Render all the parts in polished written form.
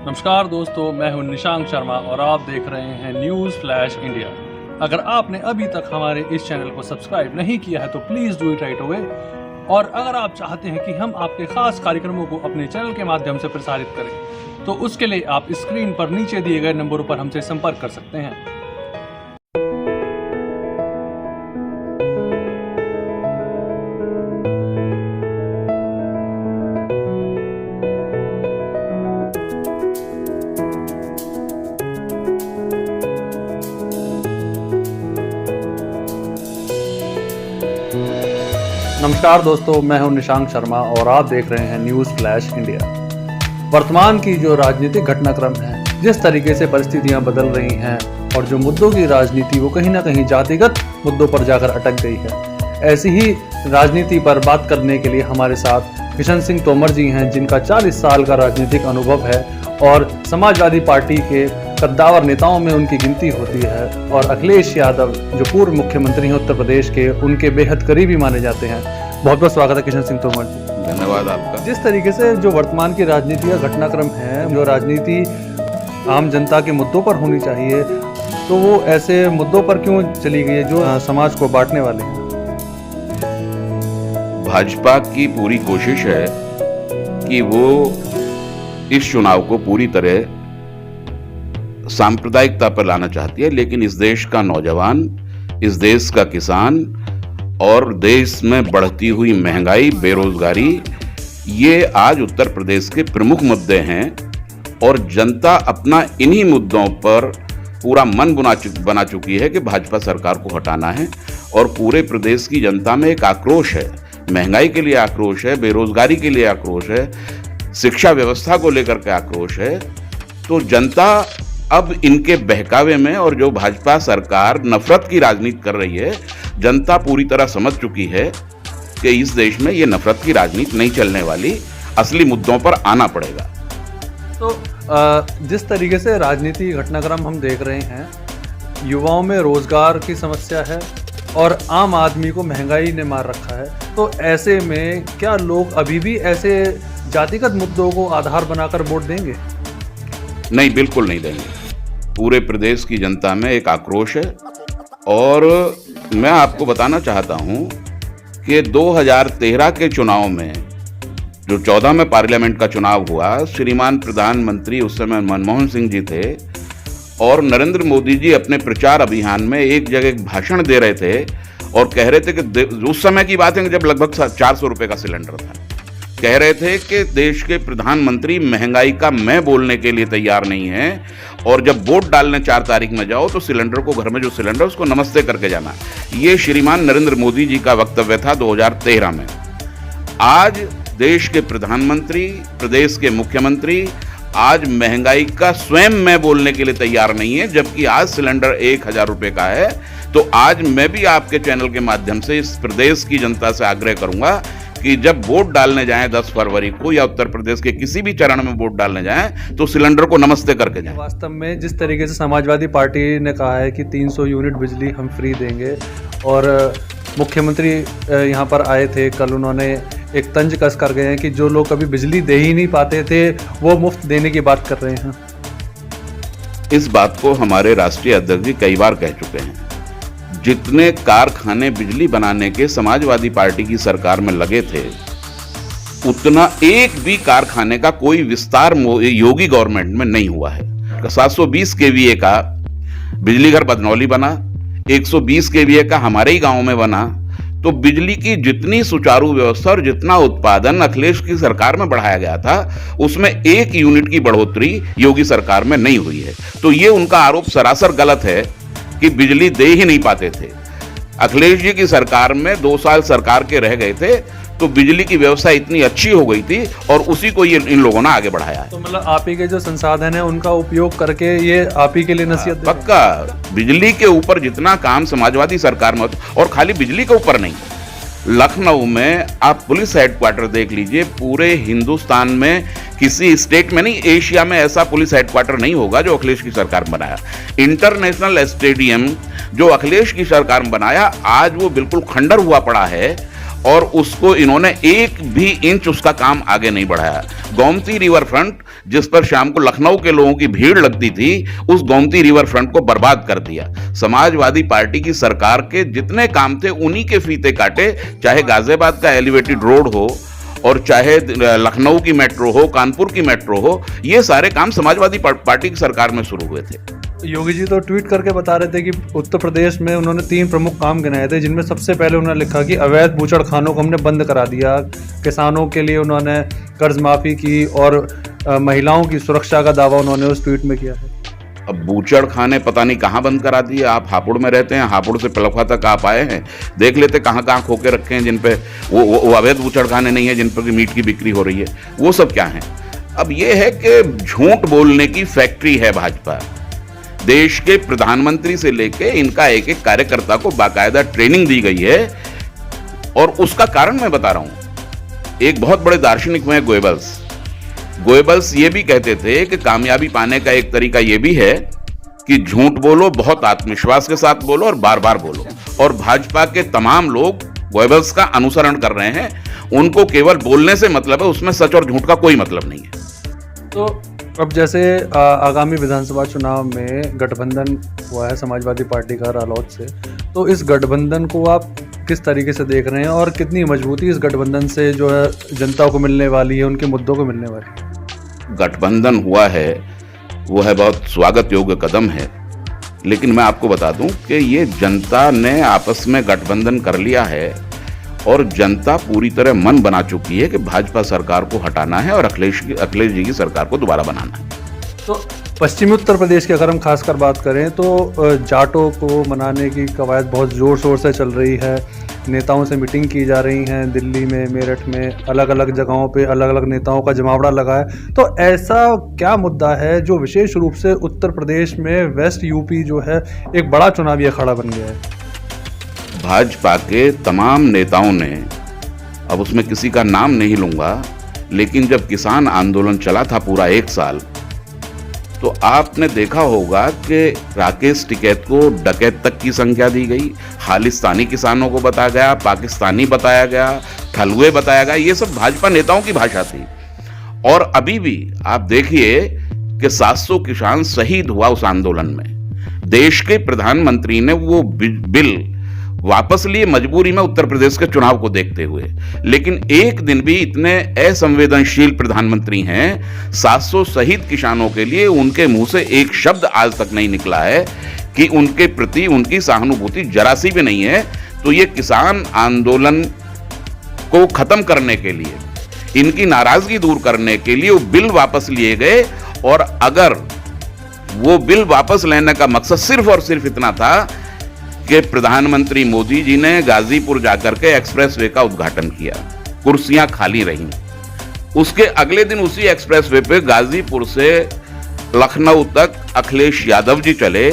नमस्कार दोस्तों, मैं हूं निशांक शर्मा और आप देख रहे हैं न्यूज़ फ्लैश इंडिया। अगर आपने अभी तक हमारे इस चैनल को सब्सक्राइब नहीं किया है तो please do it right away. और अगर आप चाहते हैं कि हम आपके खास कार्यक्रमों को अपने चैनल के माध्यम से प्रसारित करें तो उसके लिए आप स्क्रीन पर नीचे दिए गए नंबरों पर हमसे संपर्क कर सकते हैं। नमस्कार दोस्तों, मैं हूं निशांक शर्मा और आप देख रहे हैं न्यूज़ फ्लैश इंडिया। वर्तमान की जो राजनीतिक घटनाक्रम है, जिस तरीके से परिस्थितियां बदल रही हैं और जो मुद्दों की राजनीति वो कहीं ना कहीं जातिगत मुद्दों पर जाकर अटक गई है, ऐसी ही राजनीति पर बात करने के लिए हमारे साथ किशन सिंह तोमर जी हैं, जिनका 40 साल का राजनीतिक अनुभव है और समाजवादी पार्टी के कद्दावर नेताओं में उनकी गिनती होती है। और अखिलेश यादव जो पूर्व मुख्यमंत्री हैं उत्तर प्रदेश के, उनके बेहद करीबी माने जाते हैं। बहुत बहुत स्वागत है किशन सिंह तोमर जी। धन्यवाद आपका। जिस तरीके से जो वर्तमान की राजनीति का घटनाक्रम है, जो राजनीति आम जनता के मुद्दों पर होनी चाहिए, तो वो ऐसे मुद्दों पर क्यों चली गई है जो समाज को बांटने वाले हैं? भाजपा की पूरी कोशिश है कि वो इस चुनाव को पूरी तरह सांप्रदायिकता पर लाना चाहती है, लेकिन इस देश का नौजवान, इस देश का किसान और देश में बढ़ती हुई महंगाई, बेरोजगारी, ये आज उत्तर प्रदेश के प्रमुख मुद्दे हैं और जनता अपना इन्हीं मुद्दों पर पूरा मन बना चुकी है कि भाजपा सरकार को हटाना है। और पूरे प्रदेश की जनता में एक आक्रोश है, महंगाई के लिए आक्रोश है, बेरोजगारी के लिए आक्रोश है, शिक्षा व्यवस्था को लेकर के आक्रोश है। तो जनता अब इनके बहकावे में, और जो भाजपा सरकार नफरत की राजनीति कर रही है, जनता पूरी तरह समझ चुकी है कि इस देश में ये नफरत की राजनीति नहीं चलने वाली, असली मुद्दों पर आना पड़ेगा। तो जिस तरीके से राजनीति घटनाक्रम हम देख रहे हैं, युवाओं में रोजगार की समस्या है और आम आदमी को महंगाई ने मार रखा है, तो ऐसे में क्या लोग अभी भी ऐसे जातिगत मुद्दों को आधार बनाकर वोट देंगे? नहीं, बिल्कुल नहीं देंगे। पूरे प्रदेश की जनता में एक आक्रोश है और मैं आपको बताना चाहता हूं कि 2013 के चुनाव में, जो 14 में पार्लियामेंट का चुनाव हुआ, श्रीमान प्रधानमंत्री उस समय मनमोहन सिंह जी थे और नरेंद्र मोदी जी अपने प्रचार अभियान में एक जगह एक भाषण दे रहे थे और कह रहे थे कि उस समय की बात है जब लगभग 400 रुपए का सिलेंडर था। कह रहे थे कि देश के प्रधानमंत्री महंगाई का मैं बोलने के लिए तैयार नहीं है और जब वोट डालने 4 तारीख में जाओ तो सिलेंडर को, घर में जो सिलेंडर उसको नमस्ते करके जाना। ये श्रीमान नरेंद्र मोदी जी का वक्तव्य था 2013 में। आज देश के प्रधानमंत्री, प्रदेश के मुख्यमंत्री आज महंगाई का स्वयं मैं बोलने के लिए तैयार नहीं है, जबकि आज सिलेंडर 1000 रुपए का है। तो आज मैं भी आपके चैनल के माध्यम से इस प्रदेश की जनता से आग्रह करूंगा कि जब वोट डालने जाएं 10 फरवरी को या उत्तर प्रदेश के किसी भी चरण में वोट डालने जाएं तो सिलेंडर को नमस्ते करके जाएं। वास्तव में जिस तरीके से समाजवादी पार्टी ने कहा है कि 300 यूनिट बिजली हम फ्री देंगे और मुख्यमंत्री यहाँ पर आए थे कल, उन्होंने एक तंज कस कर गए हैं कि जो लोग कभी बिजली दे ही नहीं पाते थे वो मुफ्त देने की बात कर रहे हैं। इस बात को हमारे राष्ट्रीय अध्यक्ष जी कई बार कह चुके हैं। जितने कारखाने बिजली बनाने के समाजवादी पार्टी की सरकार में लगे थे, उतना एक भी कारखाने का कोई विस्तार योगी गवर्नमेंट में नहीं हुआ है। 720 केवीए का बिजली घर बदनौली बना, 120 केवीए का हमारे ही गांव में बना। तो बिजली की जितनी सुचारू व्यवस्था और जितना उत्पादन अखिलेश की सरकार में बढ़ाया गया था, उसमें 1 यूनिट की बढ़ोतरी योगी सरकार में नहीं हुई है। तो ये उनका आरोप सरासर गलत है कि बिजली दे ही नहीं पाते थे। अखिलेश जी की सरकार में 2 साल सरकार के रह गए थे तो बिजली की व्यवस्था इतनी अच्छी हो गई थी और उसी को ये इन लोगों ने आगे बढ़ाया है। तो मतलब आप ही के जो संसाधन है उनका उपयोग करके ये आप ही के लिए नसीहत पक्का। बिजली के ऊपर जितना काम समाजवादी सरकार में होता, और खाली बिजली के ऊपर नहीं, लखनऊ में आप पुलिस हेडक्वार्टर देख लीजिए, पूरे हिंदुस्तान में किसी स्टेट में नहीं, एशिया में ऐसा पुलिस हेडक्वार्टर नहीं होगा जो अखिलेश की सरकार में बनाया। इंटरनेशनल स्टेडियम जो अखिलेश की सरकार में बनाया, आज वो बिल्कुल खंडर हुआ पड़ा है और उसको इन्होंने एक भी इंच उसका काम आगे नहीं बढ़ाया। गोमती रिवर फ्रंट, जिस पर शाम को लखनऊ के लोगों की भीड़ लगती थी, उस गोमती रिवर फ्रंट को बर्बाद कर दिया। समाजवादी पार्टी की सरकार के जितने काम थे उन्हीं के फीते काटे, चाहे गाजियाबाद का एलिवेटेड रोड हो और चाहे लखनऊ की मेट्रो हो, कानपुर की मेट्रो हो, ये सारे काम समाजवादी पार्टी की सरकार में शुरू हुए थे। योगी जी तो ट्वीट करके बता रहे थे कि उत्तर प्रदेश में उन्होंने 3 प्रमुख काम गिनाए थे, जिनमें सबसे पहले उन्होंने लिखा कि अवैध बूचड़खानों को हमने बंद करा दिया, किसानों के लिए उन्होंने कर्ज माफी की और महिलाओं की सुरक्षा का दावा उन्होंने उस ट्वीट में किया है। अब बूचड़खाने पता नहीं कहाँ बंद करा दिए। आप हापुड़ में रहते हैं, हापुड़ से पिलखवा तक आप आए हैं, देख लेते कहाँ कहाँ खोके रखे हैं जिन पे वो अवैध बूचड़खाने नहीं है, जिन पर मीट की बिक्री हो रही है, वो सब क्या है। अब ये है कि झूठ बोलने की फैक्ट्री है भाजपा। देश के प्रधानमंत्री से लेके इनका एक एक कार्यकर्ता को बाकायदा ट्रेनिंग दी गई है, और उसका कारण मैं बता रहा हूं। एक बहुत बड़े दार्शनिक हुए गोएबल्स ये भी कहते थे कि कामयाबी पाने का एक तरीका ये भी है कि झूठ बोलो, बहुत आत्मविश्वास के साथ बोलो और बार बार बोलो। और भाजपा के तमाम लोग गोएबल्स का अनुसरण कर रहे हैं। उनको केवल बोलने से मतलब है, उसमें सच और झूठ का कोई मतलब नहीं है। तो अब जैसे आगामी विधानसभा चुनाव में गठबंधन हुआ है समाजवादी पार्टी का रालोद से, तो इस गठबंधन को आप किस तरीके से देख रहे हैं और कितनी मजबूती इस गठबंधन से जो है जनता को मिलने वाली है, उनके मुद्दों को मिलने वाली है? गठबंधन हुआ है वो है बहुत स्वागत योग्य कदम है, लेकिन मैं आपको बता दूं कि ये जनता ने आपस में गठबंधन कर लिया है और जनता पूरी तरह मन बना चुकी है कि भाजपा सरकार को हटाना है और अखिलेश जी की सरकार को दोबारा बनाना है। तो पश्चिमी उत्तर प्रदेश की अगर हम खासकर बात करें तो जाटों को मनाने की कवायद बहुत ज़ोर शोर से चल रही है। नेताओं से मीटिंग की जा रही हैं, दिल्ली में, मेरठ में, अलग अलग जगहों पे अलग अलग नेताओं का जमावड़ा लगा है। तो ऐसा क्या मुद्दा है जो विशेष रूप से उत्तर प्रदेश में वेस्ट यूपी जो है एक बड़ा चुनावी अखाड़ा बन गया है? भाजपा के तमाम नेताओं ने, अब उसमें किसी का नाम नहीं लूंगा, लेकिन जब किसान आंदोलन चला था पूरा 1 साल, तो आपने देखा होगा कि राकेश टिकैत को डकैत तक की संख्या दी गई, खालिस्तानी किसानों को बताया गया, पाकिस्तानी बताया गया, ठलुए बताया गया। ये सब भाजपा नेताओं की भाषा थी। और अभी भी आप देखिए कि 700 किसान शहीद हुआ उस आंदोलन में। देश के प्रधानमंत्री ने वो बिल वापस लिए मजबूरी में उत्तर प्रदेश के चुनाव को देखते हुए, लेकिन एक दिन भी इतने असंवेदनशील प्रधानमंत्री हैं, 700 शहीद किसानों के लिए उनके मुंह से एक शब्द आज तक नहीं निकला है कि उनके प्रति उनकी सहानुभूति जरा सी भी नहीं है। तो ये किसान आंदोलन को खत्म करने के लिए, इनकी नाराजगी दूर करने के लिए वो बिल वापस लिए गए। और अगर वो बिल वापस लेने का मकसद सिर्फ और सिर्फ इतना था कि प्रधानमंत्री मोदी जी ने गाजीपुर जाकर के एक्सप्रेसवे का उद्घाटन किया, कुर्सियां खाली रहीं, उसके अगले दिन उसी एक्सप्रेसवे पे गाजीपुर से लखनऊ तक अखिलेश यादव जी चले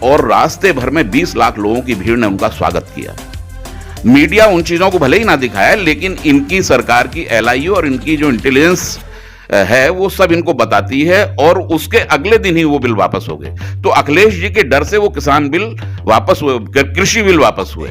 और रास्ते भर में 20 लाख लोगों की भीड़ ने उनका स्वागत किया। मीडिया उन चीजों को भले ही ना दिखाया, लेकिन इनकी सरकार की एलआईयू और इनकी जो इंटेलिजेंस है वो सब इनको बताती है, और उसके अगले दिन ही वो बिल वापस हो गए। तो अखिलेश जी के डर से वो किसान बिल वापस हुए, कृषि बिल वापस हुए,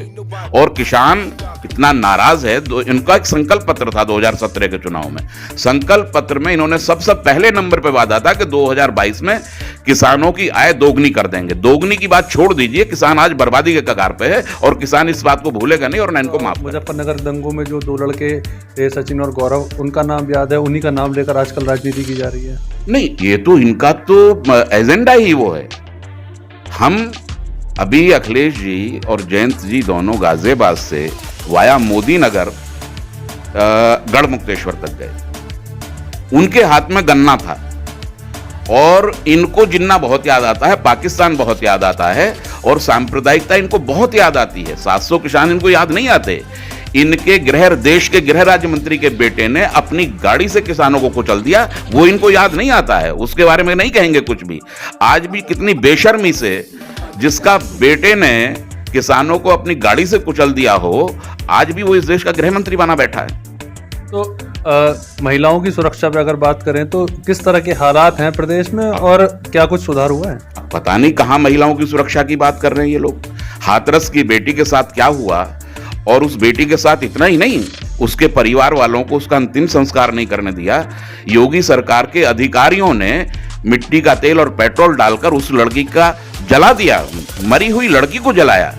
और किसान इतना नाराज है। इनका एक संकल्प पत्र था 2017 के चुनाव में। संकल्प पत्र में इन्होंने सबसे पहले नंबर पे वादा था कि 2022 में किसानों की आय दोगुनी कर देंगे। दोगुनी की बात छोड़ दीजिए, किसान आज बर्बादी के कगार पे है और किसान इस बात को भूलेगा नहीं और न इनको माफ। मुजफ्फरनगर दंगों में जो 2 लड़के सचिन और गौरव, उनका नाम याद है, उन्हीं का नाम लेकर आजकल राजनीति की जा रही है। नहीं, ये तो इनका तो एजेंडा ही वो है। हम अभी अखिलेश जी और जयंत जी दोनों गाजियाबाद से वाया मोदी नगर गढ़मुक्तेश्वर तक गए। उनके हाथ में गन्ना था और इनको जिन्ना बहुत याद आता है, पाकिस्तान बहुत याद आता है और सांप्रदायिकता इनको बहुत याद आती है। 700 किसान इनको याद नहीं आते। इनके देश के गृह राज्य मंत्री के बेटे ने अपनी गाड़ी से किसानों को कुचल दिया, वो इनको याद नहीं आता है, उसके बारे में नहीं कहेंगे कुछ भी। आज भी कितनी बेशर्मी से जिसका बेटे ने किसानों को अपनी गाड़ी से कुचल दिया हो, आज भी वो इस देश का गृह मंत्री बना बैठा है। तो महिलाओं की सुरक्षा पे अगर बात करें तो किस तरह के हालात हैं प्रदेश में और क्या कुछ सुधार हुआ है? पता नहीं कहां महिलाओं की सुरक्षा की बात कर रहे हैं ये लोग। हाथरस की बेटी के साथ क्या हुआ और उस बेटी के साथ इतना ही नहीं, उसके परिवार वालों को उसका अंतिम संस्कार नहीं करने दिया। योगी सरकार के अधिकारियों ने मिट्टी का तेल और पेट्रोल डालकर उस लड़की का जला दिया, मरी हुई लड़की को जलाया।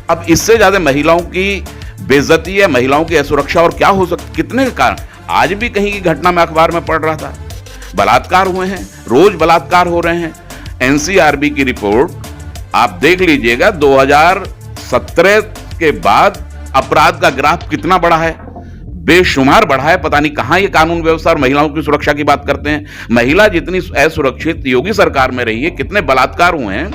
अब इससे ज्यादा महिलाओं की बेइज्जती है, महिलाओं की असुरक्षा और क्या हो सकता? कितने कारण, आज भी कहीं की घटना में अखबार में पढ़ रहा था, बलात्कार हुए हैं, रोज बलात्कार हो रहे हैं। एनसीआरबी की रिपोर्ट आप देख लीजिएगा, 2017 के बाद अपराध का ग्राफ कितना बढ़ा है, बेशुमार बढ़ा है। पता नहीं कहां ये कानून व्यवस्था और महिलाओं की सुरक्षा की बात करते हैं। महिला जितनी असुरक्षित योगी सरकार में रही है, कितने बलात्कार हुए हैं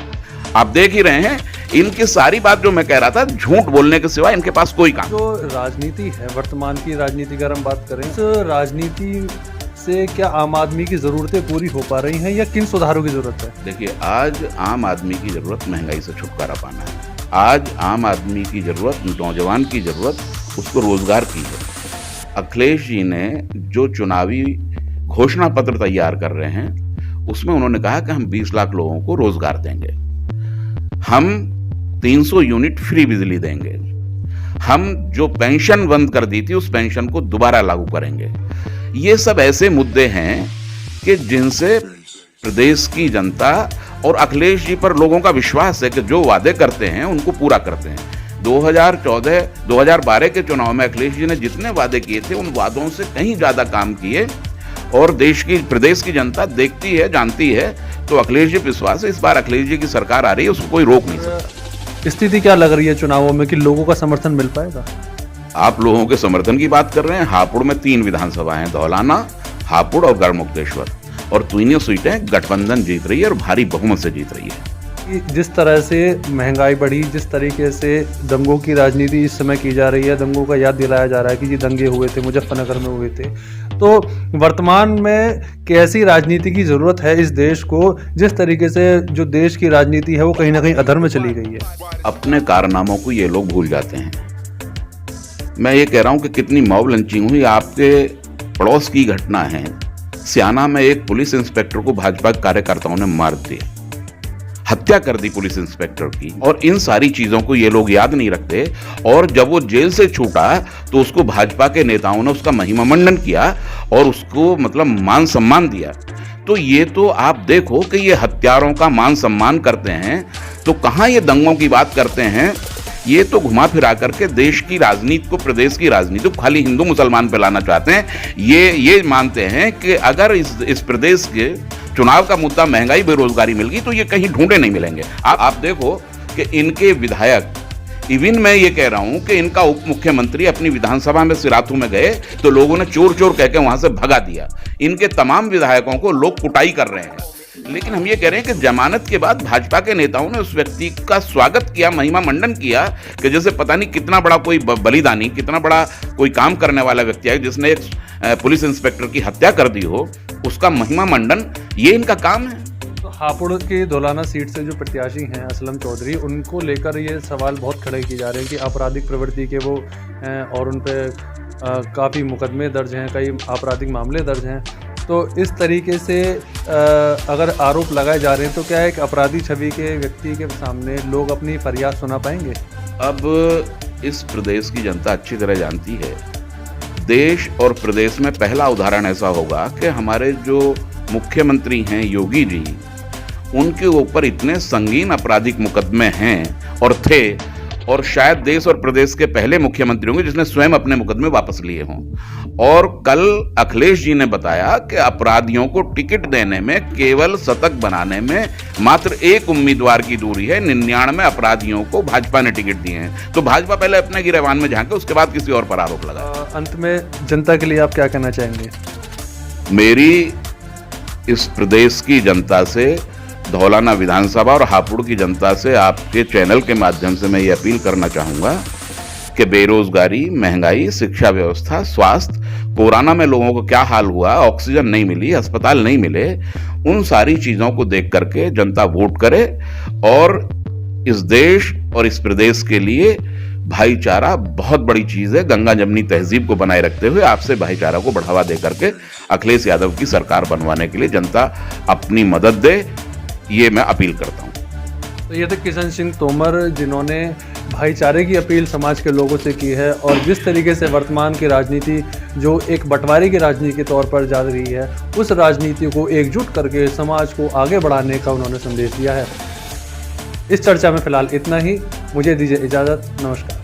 आप देख ही रहे हैं। इनकी सारी बात जो मैं कह रहा था, झूठ बोलने के सिवा इनके पास कोई काम। जो राजनीति है, वर्तमान की राजनीति अगर हम बात करें, तो राजनीति से क्या आम आदमी की जरूरतें पूरी हो पा रही हैं या किन सुधारों की जरूरत है? देखिए, आज आम आदमी की जरूरत महंगाई से छुटकारा पाना है। आज आम आदमी की जरूरत, नौजवान की जरूरत, उसको रोजगार की है। अखिलेश जी ने जो चुनावी घोषणा पत्र तैयार कर रहे हैं, उसमें उन्होंने कहा कि हम 20 लाख लोगों को रोजगार देंगे, हम 300 यूनिट फ्री बिजली देंगे, हम जो पेंशन बंद कर दी थी उस पेंशन को दोबारा लागू करेंगे। ये सब ऐसे मुद्दे हैं कि जिनसे प्रदेश की जनता और अखिलेश जी पर लोगों का विश्वास है कि जो वादे करते हैं उनको पूरा करते हैं। 2012 के चुनाव में अखिलेश जी ने जितने वादे किए थे, उन वादों से कहीं ज्यादा काम किए और प्रदेश की जनता देखती है, जानती है। तो अखिलेश जी विश्वास है, इस बार अखिलेश जी की सरकार आ रही है, उसको कोई रोक नहीं सकता। स्थिति क्या लग रही है चुनावों में कि लोगों का समर्थन मिल पाएगा? आप लोगों के समर्थन की बात कर रहे हैं। हापुड़ में 3 विधानसभा हैं, धौलाना, हापुड़ और गढ़मुक्तेश्वर, और तीनों सीटें गठबंधन जीत रही है और भारी बहुमत से जीत रही है। जिस तरह से महंगाई बढ़ी, जिस तरीके से दंगों की राजनीति इस समय की जा रही है, दंगों का याद दिलाया जा रहा है कि ये दंगे हुए थे, मुजफ्फरनगर में हुए थे, तो वर्तमान में कैसी राजनीति की जरूरत है इस देश को, जिस तरीके से जो देश की राजनीति है वो कहीं ना कहीं अधर्म में चली गई है? अपने कारनामों को ये लोग भूल जाते हैं। मैं ये कह रहा हूं कि कितनी मॉब लंचिंग हुई, आपके पड़ोस की घटना है। स्याना में एक पुलिस इंस्पेक्टर को भाजपा कार्यकर्ताओं ने मार दिया, हत्या कर दी पुलिस इंस्पेक्टर की। और इन सारी चीजों को ये लोग याद नहीं रखते। और जब वो जेल से छूटा तो उसको भाजपा के नेताओं ने उसका महिमा मंडन किया और उसको मतलब मान सम्मान दिया। तो ये तो आप देखो कि ये हत्यारों का मान सम्मान करते हैं, तो कहां ये दंगों की बात करते हैं। ये तो घुमा फिरा करके देश की राजनीति को, प्रदेश की राजनीति को खाली हिंदू मुसलमान पे लाना चाहते हैं। ये मानते हैं कि अगर इस प्रदेश के चुनाव का मुद्दा महंगाई, बेरोजगारी मिल गई तो ये कहीं ढूंढे नहीं मिलेंगे। आप देखो कि इनके विधायक, इवन मैं ये कह रहा हूं कि इनका उप मुख्यमंत्री अपनी विधानसभा में सिराथू में गए तो लोगों ने चोर चोर कहकर वहां से भगा दिया। इनके तमाम विधायकों को लोग कुटाई कर रहे हैं। लेकिन हम ये कह रहे हैं कि जमानत के बाद भाजपा के नेताओं ने उस व्यक्ति का स्वागत किया, महिमा मंडन किया कि जैसे पता नहीं कितना बड़ा कोई बलिदानी, कितना बड़ा कोई काम करने वाला व्यक्ति है जिसने एक पुलिस इंस्पेक्टर की हत्या कर दी हो, उसका महिमा मंडन, ये इनका काम है। तो हापुड़ की धौलाना सीट से जो प्रत्याशी हैं असलम चौधरी, उनको लेकर ये सवाल बहुत खड़े किए जा रहे हैं कि आपराधिक प्रवृत्ति के वो हैं और उन पर काफ़ी मुकदमे दर्ज हैं, कई आपराधिक मामले दर्ज हैं। तो इस तरीके से अगर आरोप लगाए जा रहे हैं तो क्या एक अपराधी छवि के व्यक्ति के सामने लोग अपनी फरियाद सुना पाएंगे? अब इस प्रदेश की जनता अच्छी तरह जानती है, देश और प्रदेश में पहला उदाहरण ऐसा होगा कि हमारे जो मुख्यमंत्री हैं योगी जी, उनके ऊपर इतने संगीन आपराधिक मुकदमे हैं और थे, और शायद देश और प्रदेश के पहले मुख्यमंत्री होंगे जिसने स्वयं अपने मुकदमे वापस लिए हों। और कल अखिलेश जी ने बताया कि अपराधियों को टिकट देने में, केवल शतक बनाने में मात्र एक उम्मीदवार की दूरी है। 99 अपराधियों को भाजपा ने टिकट दिए हैं। तो भाजपा पहले अपने गिरेबान में झांके, उसके बाद किसी और पर आरोप लगा। अंत में जनता के लिए आप क्या कहना चाहेंगे? मेरी इस प्रदेश की जनता से, धौलाना विधानसभा और हापुड़ की जनता से, आपके चैनल के माध्यम से मैं ये अपील करना चाहूंगा कि बेरोजगारी, महंगाई, शिक्षा व्यवस्था, स्वास्थ्य, कोरोना में लोगों को क्या हाल हुआ, ऑक्सीजन नहीं मिली, अस्पताल नहीं मिले, उन सारी चीजों को देख करके जनता वोट करे और इस देश और इस प्रदेश के लिए भाईचारा बहुत बड़ी चीज है। गंगा जमनी तहजीब को बनाए रखते हुए आपसे भाईचारा को बढ़ावा दे करके अखिलेश यादव की सरकार बनवाने के लिए जनता अपनी मदद दे, ये मैं अपील करता हूं। तो ये थे किशन सिंह तोमर, जिन्होंने भाईचारे की अपील समाज के लोगों से की है और जिस तरीके से वर्तमान की राजनीति जो एक बंटवारे की राजनीति के तौर पर जा रही है, उस राजनीति को एकजुट करके समाज को आगे बढ़ाने का उन्होंने संदेश दिया है। इस चर्चा में फिलहाल इतना ही। मुझे दीजिए इजाज़त। नमस्कार।